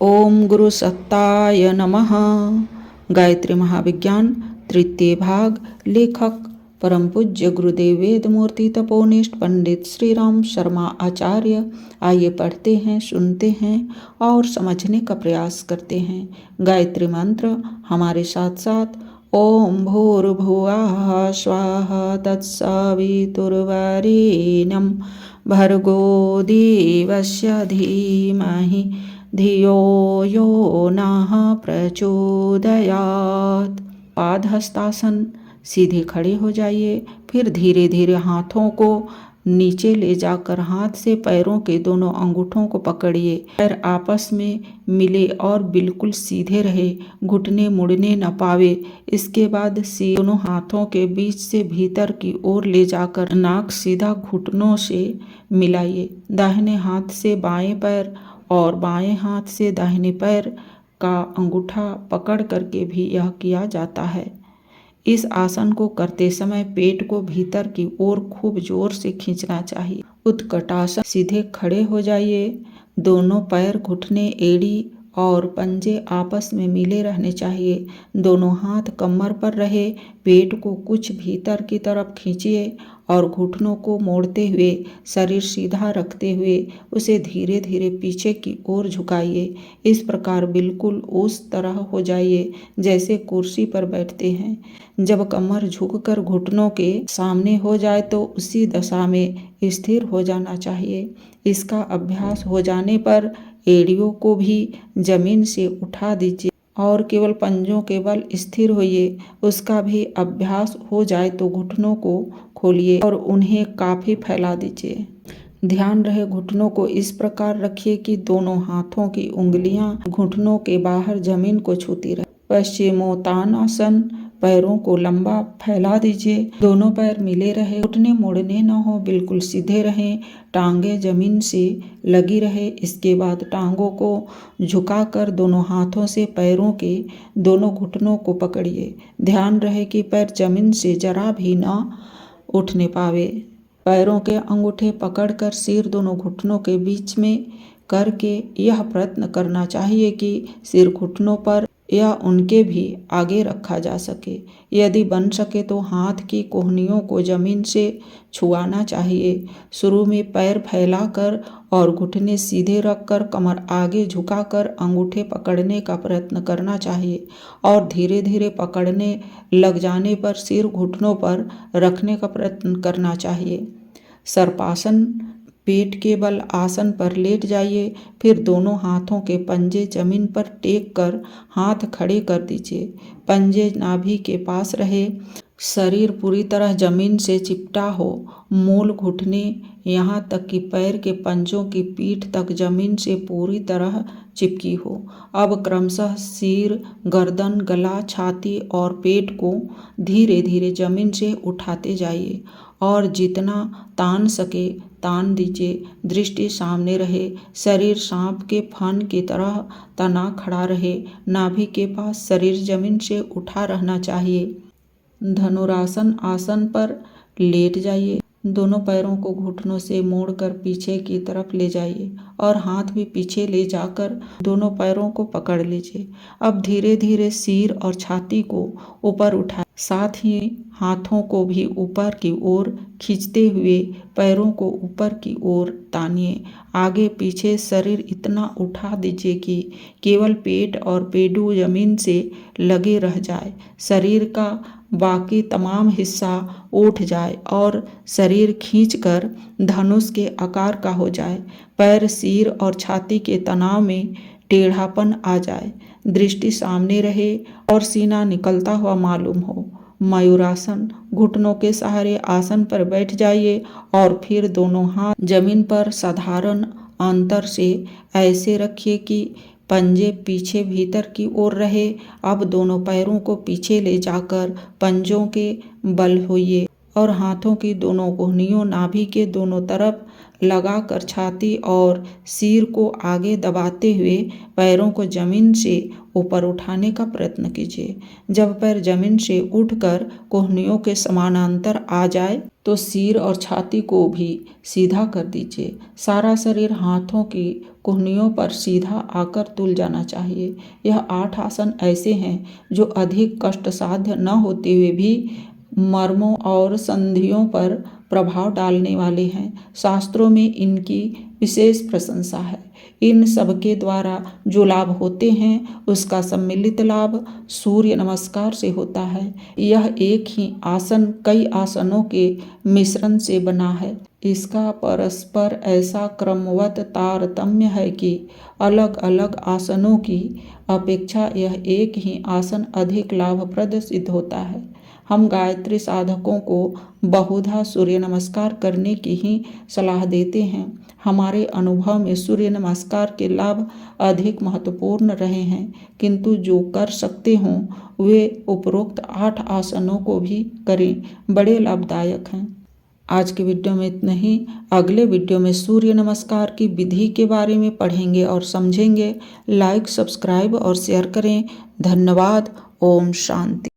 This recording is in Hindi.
ओम गुरु सत्ताय नमः। गायत्री महाविज्ञान तृतीय भाग। लेखक परम पूज्य गुरुदेव वेदमूर्ति तपोनिष्ठ पंडित श्री राम शर्मा आचार्य। आइए पढ़ते हैं, सुनते हैं और समझने का प्रयास करते हैं। गायत्री मंत्र हमारे साथ साथ। ओम भूर्भुवः स्वाहा तत्सवितुर्वरेण्यं भर्गो देवस्य धीमहि धियो यो नः प्रचोदयात्। पाद हस्तासन। सीधे खड़े हो जाइए। फिर धीरे धीरे हाथों को नीचे ले जाकर हाथ से पैरों के दोनों अंगूठों को पकड़िए। पैर आपस में मिले और बिल्कुल सीधे रहे, घुटने मुड़ने न पावे। इसके बाद दोनों हाथों के बीच से भीतर की ओर ले जाकर नाक सीधा घुटनों से मिलाइए। दाहिने हाथ से बाएं पैर और बाएं हाथ से दाहिने पैर का अंगूठा पकड़ करके भी यह किया जाता है। इस आसन को करते समय पेट को भीतर की ओर खूब जोर से खींचना चाहिए। उत्कटासन। सीधे खड़े हो जाइए। दोनों पैर, घुटने, एड़ी और पंजे आपस में मिले रहने चाहिए। दोनों हाथ कमर पर रहे। पेट को कुछ भीतर की तरफ खींचिए और घुटनों को मोड़ते हुए शरीर सीधा रखते हुए उसे धीरे धीरे पीछे की ओर झुकाइए। इस प्रकार बिल्कुल उस तरह हो जाइए जैसे कुर्सी पर बैठते हैं। जब कमर झुककर घुटनों के सामने हो जाए तो उसी दशा में स्थिर हो जाना चाहिए। इसका अभ्यास हो जाने पर एड़ियों को भी जमीन से उठा दीजिए और केवल पंजों के बल स्थिर होइए। उसका भी अभ्यास हो जाए तो घुटनों को खोलिए और उन्हें काफी फैला दीजिए। ध्यान रहे घुटनों को इस प्रकार रखिए कि दोनों हाथों की उंगलियां घुटनों के बाहर जमीन को छूती रहे। पश्चिमोत्तानासन। पैरों को लंबा फैला दीजिए। दोनों पैर मिले रहे, घुटने मुड़ने न हो, बिल्कुल सीधे रहें। टांगे जमीन से लगी रहे। इसके बाद टांगों को झुकाकर दोनों हाथों से पैरों के दोनों घुटनों को पकड़िए। ध्यान रहे कि पैर जमीन से जरा भी न उठने पावे। पैरों के अंगूठे पकड़कर सिर दोनों घुटनों के बीच में करके यह प्रयत्न करना चाहिए कि सिर घुटनों पर या उनके भी आगे रखा जा सके। यदि बन सके तो हाथ की कोहनियों को जमीन से छुआना चाहिए। शुरू में पैर फैलाकर और घुटने सीधे रखकर कमर आगे झुकाकर अंगूठे पकड़ने का प्रयत्न करना चाहिए और धीरे धीरे पकड़ने लग जाने पर सिर घुटनों पर रखने का प्रयत्न करना चाहिए। सर्पासन। पेट के बल आसन पर लेट जाइए। फिर दोनों हाथों के पंजे जमीन पर टेक कर हाथ खड़े कर दीजिए। पंजे नाभि के पास रहे। शरीर पूरी तरह जमीन से चिपटा हो। मूल घुटने यहाँ तक कि पैर के पंजों की पीठ तक जमीन से पूरी तरह चिपकी हो। अब क्रमशः सिर, गर्दन, गला, छाती और पेट को धीरे धीरे जमीन से उठाते जाइए और जितना तान सके तान दीजिए। दृष्टि सामने रहे। शरीर सांप के फन की तरह तना खड़ा रहे। नाभि के पास शरीर जमीन से उठा रहना चाहिए। धनुरासन। आसन पर लेट जाइए। दोनों पैरों को घुटनों से मोड़कर पीछे की तरफ ले जाइए और हाथ भी पीछे ले जाकर दोनों पैरों को पकड़ लीजिए। अब धीरे धीरे सिर और छाती को ऊपर उठाएं। साथ ही हाथों को भी ऊपर की ओर खींचते हुए पैरों को ऊपर की ओर तानिए। आगे पीछे शरीर इतना उठा दीजिए कि केवल पेट और पेडू जमीन से लगे रह जाए। शरीर का बाकी तमाम हिस्सा उठ जाए और शरीर खींचकर धनुष के आकार का हो जाए। पैर, सिर और छाती के तनाव में टेढ़ापन आ जाए। दृष्टि सामने रहे और सीना निकलता हुआ मालूम हो। मयूरासन। घुटनों के सहारे आसन पर बैठ जाइए और फिर दोनों हाथ जमीन पर साधारण अंतर से ऐसे रखिए कि पंजे पीछे भीतर की ओर रहे। अब दोनों पैरों को पीछे ले जाकर पंजों के बल होइए और हाथों की दोनों कोहनियों नाभि के दोनों तरफ लगाकर छाती और सिर को आगे दबाते हुए पैरों को जमीन से ऊपर उठाने का प्रयत्न कीजिए। जब पैर जमीन से उठकर कोहनियों के समानांतर आ जाए तो सिर और छाती को भी सीधा कर दीजिए। सारा शरीर हाथों की कोहनियों पर सीधा आकर तुल जाना चाहिए। यह 8 आसन ऐसे हैं जो अधिक कष्ट साध्य न होते हुए भी मर्मों और संधियों पर प्रभाव डालने वाले हैं। शास्त्रों में इनकी विशेष प्रशंसा है। इन सबके द्वारा जो लाभ होते हैं उसका सम्मिलित लाभ सूर्य नमस्कार से होता है। यह एक ही आसन कई आसनों के मिश्रण से बना है। इसका परस्पर ऐसा क्रमवत तारतम्य है कि अलग अलग आसनों की अपेक्षा यह एक ही आसन अधिक लाभप्रद सिद्ध होता है। हम गायत्री साधकों को बहुधा सूर्य नमस्कार करने की ही सलाह देते हैं। हमारे अनुभव में सूर्य नमस्कार के लाभ अधिक महत्वपूर्ण रहे हैं, किंतु जो कर सकते हों वे उपरोक्त 8 आसनों को भी करें, बड़े लाभदायक हैं। आज के वीडियो में इतना ही। अगले वीडियो में सूर्य नमस्कार की विधि के बारे में पढ़ेंगे और समझेंगे। लाइक, सब्सक्राइब और शेयर करें। धन्यवाद। ओम शांति।